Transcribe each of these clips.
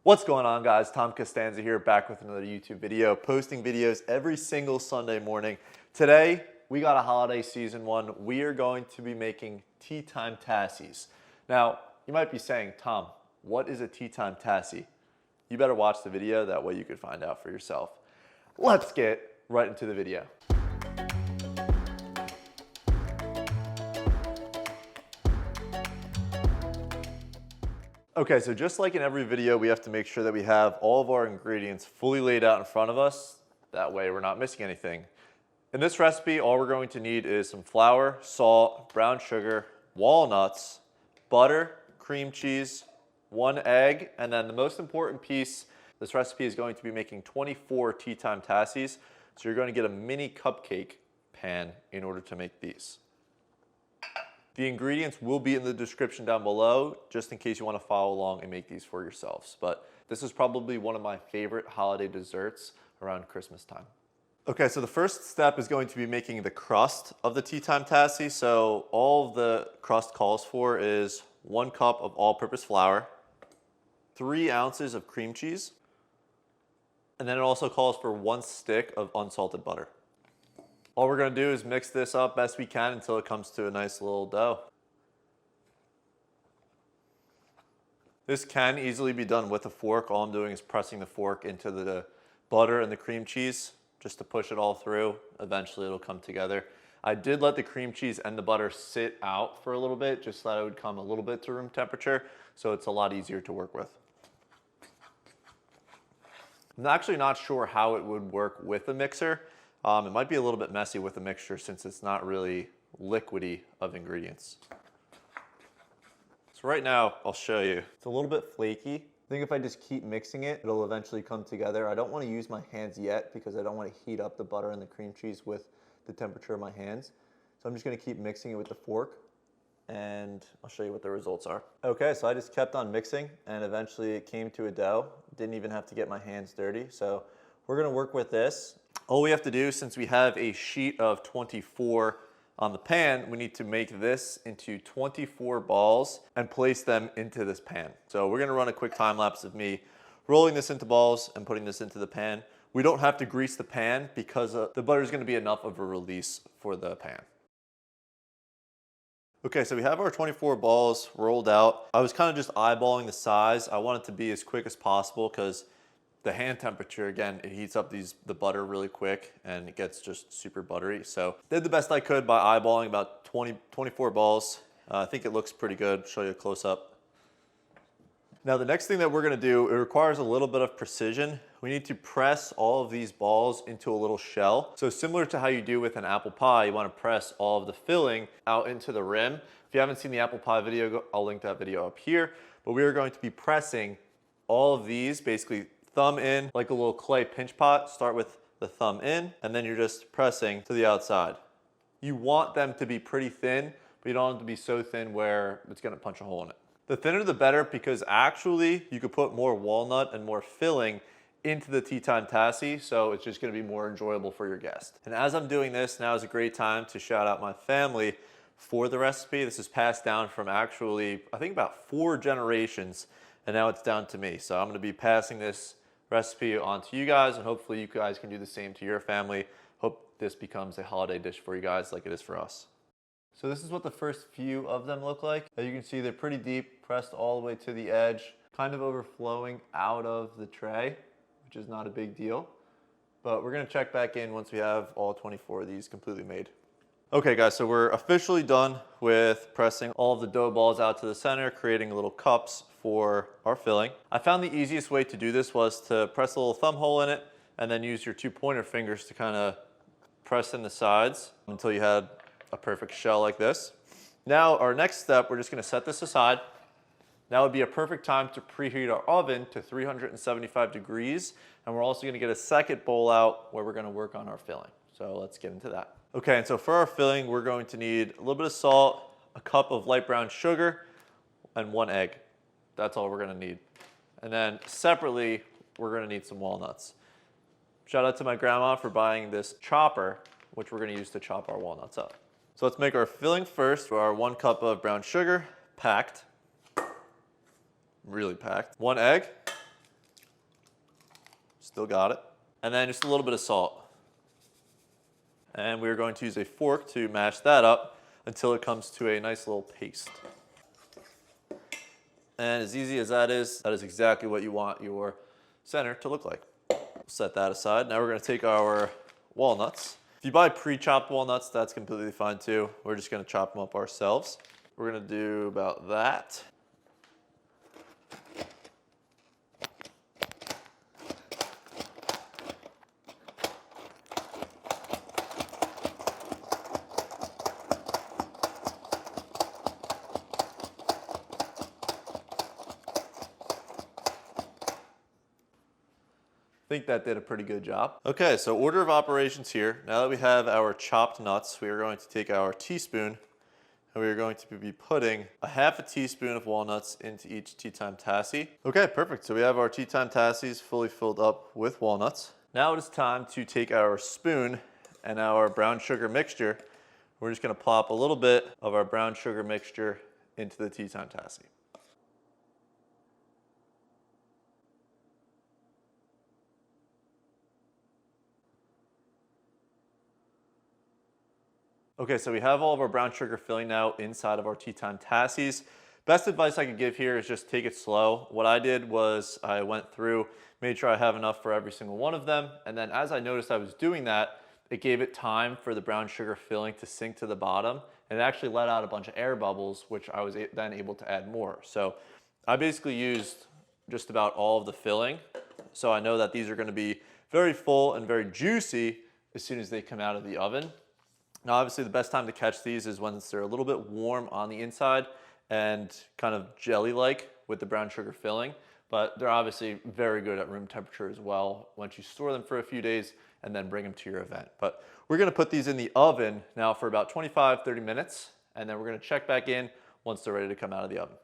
What's going on, guys? Tom Costanza here, back with another YouTube video, posting videos every single Sunday morning. Today, we got a holiday season one. We are going to be making Tea Time Tassies. Now, you might be saying, Tom, what is a Tea Time Tassie? You better watch the video, that way you can find out for yourself. Let's get right into the video. Okay, so just like in every video, we have to make sure that we have all of our ingredients fully laid out in front of us. That way we're not missing anything. In this recipe, all we're going to need is some flour, salt, brown sugar, walnuts, butter, cream cheese, 1 egg, and then the most important piece, this recipe is going to be making 24 Tea Time Tassies. So you're going to get a mini cupcake pan in order to make these. The ingredients will be in the description down below, just in case you want to follow along and make these for yourselves. But this is probably one of my favorite holiday desserts around Christmas time. Okay, so the first step is going to be making the crust of the Tea Time Tassie. So all the crust calls for is 1 cup of all-purpose flour, 3 ounces of cream cheese, and then it also calls for 1 stick of unsalted butter. All we're going to do is mix this up best we can until it comes to a nice little dough. This can easily be done with a fork. All I'm doing is pressing the fork into the butter and the cream cheese just to push it all through. Eventually it'll come together. I did let the cream cheese and the butter sit out for a little bit just so that it would come a little bit to room temperature, so it's a lot easier to work with. I'm actually not sure how it would work with a mixer. It might be a little bit messy with a mixture since it's not really liquidy of ingredients. So right now, I'll show you. It's a little bit flaky. I think if I just keep mixing it, it'll eventually come together. I don't want to use my hands yet because I don't want to heat up the butter and the cream cheese with the temperature of my hands. So I'm just going to keep mixing it with the fork and I'll show you what the results are. Okay, so I just kept on mixing and eventually it came to a dough. Didn't even have to get my hands dirty. So we're going to work with this. All we have to do, since we have a sheet of 24 on the pan, we need to make this into 24 balls and place them into this pan. So we're gonna run a quick time lapse of me rolling this into balls and putting this into the pan. We don't have to grease the pan because the butter is gonna be enough of a release for the pan. Okay, so we have our 24 balls rolled out. I was kind of just eyeballing the size. I want it to be as quick as possible because the hand temperature, again, it heats up the butter really quick and it gets just super buttery. So did the best I could by eyeballing about 24 balls. I think it looks pretty good. Show you a close up. Now the next thing that we're gonna do, it requires a little bit of precision. We need to press all of these balls into a little shell. So similar to how you do with an apple pie, you wanna press all of the filling out into the rim. If you haven't seen the apple pie video, I'll link that video up here. But we are going to be pressing all of these, basically thumb in like a little clay pinch pot. Start with the thumb in and then you're just pressing to the outside. You want them to be pretty thin, but you don't want them to be so thin where it's gonna punch a hole in it. The thinner the better, because actually you could put more walnut and more filling into the Tea Time Tassie, so it's just gonna be more enjoyable for your guest. And as I'm doing this, now is a great time to shout out my family for the recipe. This is passed down from actually, I think about 4 generations, and now it's down to me. So I'm gonna be passing this recipe on to you guys, and hopefully you guys can do the same to your family. Hope this becomes a holiday dish for you guys like it is for us. So this is what the first few of them look like. As you can see, they're pretty deep, pressed all the way to the edge, kind of overflowing out of the tray, which is not a big deal. But we're gonna check back in once we have all 24 of these completely made. Okay guys, so we're officially done with pressing all of the dough balls out to the center, creating little cups for our filling. I found the easiest way to do this was to press a little thumb hole in it and then use your 2 pointer fingers to kind of press in the sides until you had a perfect shell like this. Now our next step, we're just gonna set this aside. Now would be a perfect time to preheat our oven to 375 degrees. And we're also gonna get a second bowl out where we're gonna work on our filling. So let's get into that. Okay, and so for our filling, we're going to need a little bit of salt, a cup of light brown sugar, and 1 egg. That's all we're gonna need. And then separately, we're gonna need some walnuts. Shout out to my grandma for buying this chopper, which we're gonna use to chop our walnuts up. So let's make our filling first. Our 1 cup of brown sugar, packed, really packed. 1 egg, still got it. And then just a little bit of salt. And we're going to use a fork to mash that up until it comes to a nice little paste. And as easy as that is exactly what you want your center to look like. Set that aside. Now we're going to take our walnuts. If you buy pre-chopped walnuts, that's completely fine too. We're just going to chop them up ourselves. We're going to do about that. I think that did a pretty good job. Okay, so order of operations here. Now that we have our chopped nuts, we are going to take our teaspoon and we are going to be putting a half a teaspoon of walnuts into each Tea Time Tassie. Okay, perfect. So we have our Tea Time Tassies fully filled up with walnuts. Now it is time to take our spoon and our brown sugar mixture. We're just gonna plop a little bit of our brown sugar mixture into the Tea Time Tassie. Okay, so we have all of our brown sugar filling now inside of our Tea Time Tassies. Best advice I could give here is just take it slow. What I did was I went through, made sure I have enough for every single one of them, and then as I noticed I was doing that, it gave it time for the brown sugar filling to sink to the bottom, and it actually let out a bunch of air bubbles, which I was then able to add more. So I basically used just about all of the filling, so I know that these are gonna be very full and very juicy as soon as they come out of the oven. Now, obviously, the best time to catch these is when they're a little bit warm on the inside and kind of jelly-like with the brown sugar filling, but they're obviously very good at room temperature as well once you store them for a few days and then bring them to your event. But we're gonna put these in the oven now for about 25, 30 minutes, and then we're gonna check back in once they're ready to come out of the oven.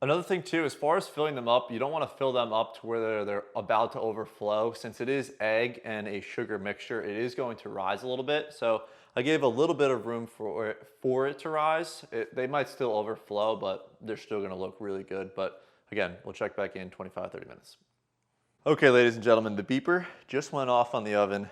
Another thing too, as far as filling them up, you don't want to fill them up to where they're about to overflow. Since it is egg and a sugar mixture, it is going to rise a little bit. So I gave a little bit of room for it to rise. They might still overflow, but they're still going to look really good. But again, we'll check back in 25, 30 minutes. Okay, ladies and gentlemen, the beeper just went off on the oven.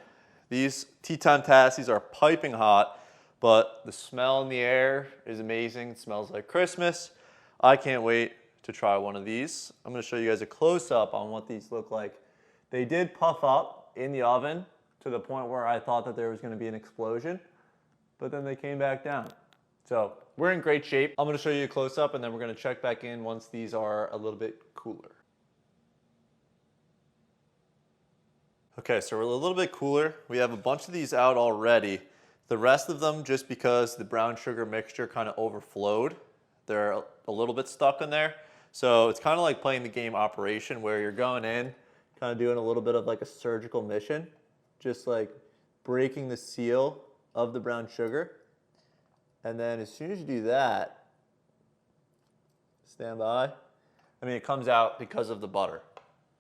These Tea Time Tassies are piping hot, but the smell in the air is amazing. It smells like Christmas. I can't wait to try one of these. I'm gonna show you guys a close-up on what these look like. They did puff up in the oven to the point where I thought that there was gonna be an explosion, but then they came back down. So we're in great shape. I'm gonna show you a close-up and then we're gonna check back in once these are a little bit cooler. Okay, so we're a little bit cooler. We have a bunch of these out already. The rest of them, just because the brown sugar mixture kind of overflowed, they're a little bit stuck in there. So it's kind of like playing the game Operation, where you're going in, kind of doing a little bit of like a surgical mission, just like breaking the seal of the brown sugar. And then as soon as you do that, stand by. I mean, it comes out because of the butter.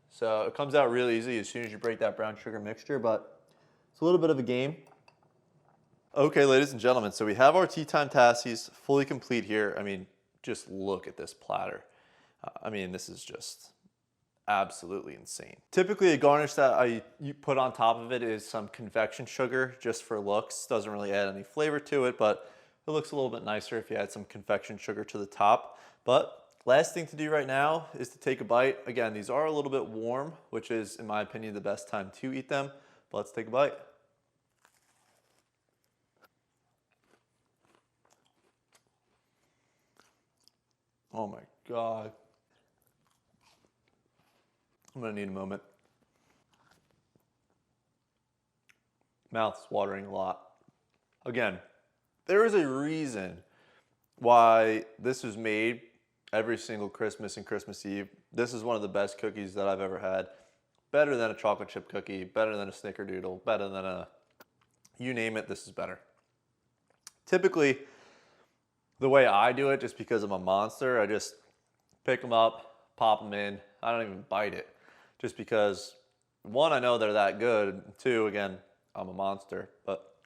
So it comes out really easy as soon as you break that brown sugar mixture, but it's a little bit of a game. Okay, ladies and gentlemen, so we have our Tea Time Tassies fully complete here. I mean, just look at this platter. I mean, this is just absolutely insane. Typically, a garnish that you put on top of it is some confection sugar, just for looks. Doesn't really add any flavor to it, but it looks a little bit nicer if you add some confection sugar to the top. But last thing to do right now is to take a bite. Again, these are a little bit warm, which is, in my opinion, the best time to eat them. But let's take a bite. Oh my God. I'm gonna need a moment. Mouth's watering a lot. Again, there is a reason why this was made every single Christmas and Christmas Eve. This is one of the best cookies that I've ever had. Better than a chocolate chip cookie, better than a snickerdoodle, better than a, you name it, this is better. Typically, the way I do it, just because I'm a monster, I just pick them up, pop them in. I don't even bite it. Just because, one, I know they're that good. Two, again, I'm a monster. But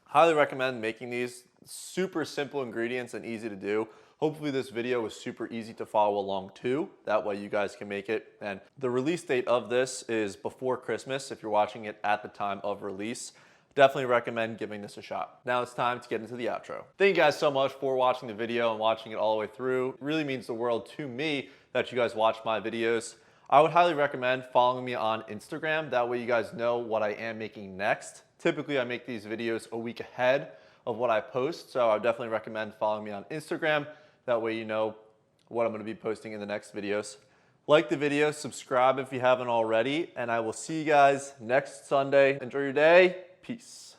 highly recommend making these. Super simple ingredients and easy to do. Hopefully this video was super easy to follow along too. That way you guys can make it. And the release date of this is before Christmas if you're watching it at the time of release. Definitely recommend giving this a shot. Now it's time to get into the outro. Thank you guys so much for watching the video and watching it all the way through. It really means the world to me that you guys watch my videos. I would highly recommend following me on Instagram. That way you guys know what I am making next. Typically I make these videos a week ahead of what I post, so I would definitely recommend following me on Instagram. That way you know what I'm going to be posting in the next videos. Like the video, subscribe if you haven't already, and I will see you guys next Sunday. Enjoy your day. Peace.